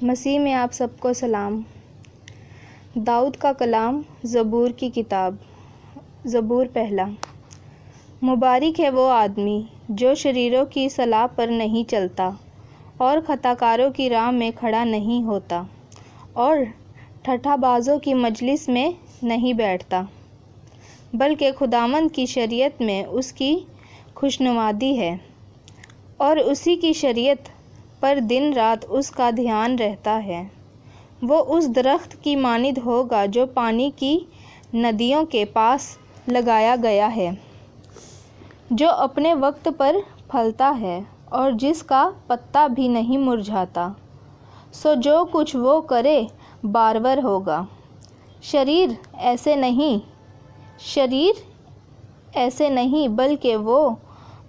مسیح میں آپ سب کو سلام۔ داؤد کا کلام، زبور کی کتاب۔ زبور پہلا۔ مبارک ہے وہ آدمی جو شریروں کی صلاح پر نہیں چلتا اور خطا کاروں کی راہ میں کھڑا نہیں ہوتا اور ٹھٹھا بازوں کی مجلس میں نہیں بیٹھتا، بلکہ خداوند کی شریعت میں اس کی خوشنودی ہے اور اسی کی شریعت پر دن رات اس کا دھیان رہتا ہے۔ وہ اس درخت کی مانند ہوگا جو پانی کی ندیوں کے پاس لگایا گیا ہے، جو اپنے وقت پر پھلتا ہے اور جس کا پتا بھی نہیں مرجھاتا۔ سو جو کچھ وہ کرے بارور ہوگا۔ شریر ایسے نہیں بلکہ وہ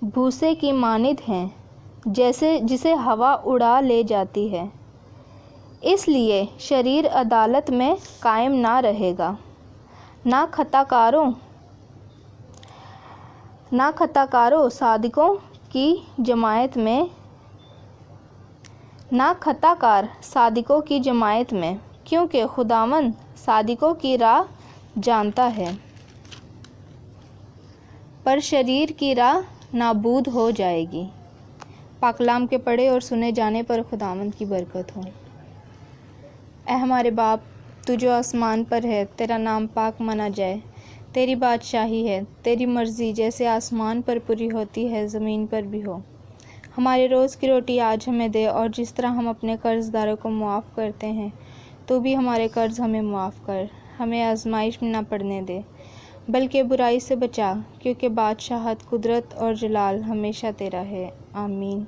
بھوسے کی مانند ہیں جسے ہوا اڑا لے جاتی ہے۔ اس لیے شریر عدالت میں قائم نہ رہے گا، نہ خطا کاروں صادقوں کی جماعت میں، کیونکہ خداوند صادقوں کی راہ جانتا ہے، پر شریر کی راہ نابود ہو جائے گی۔ پاک کلام کے پڑھے اور سنے جانے پر خداوند کی برکت ہو۔ اے ہمارے باپ، تو جو آسمان پر ہے، تیرا نام پاک مانا جائے۔ تیری بادشاہی ہے، تیری مرضی جیسے آسمان پر پوری ہوتی ہے زمین پر بھی ہو۔ ہمارے روز کی روٹی آج ہمیں دے، اور جس طرح ہم اپنے قرض داروں کو معاف کرتے ہیں، تو بھی ہمارے قرض ہمیں معاف کر۔ ہمیں آزمائش میں نہ پڑنے دے، بلکہ برائی سے بچا، کیونکہ بادشاہت، قدرت اور جلال ہمیشہ تیرا ہے۔ آمین۔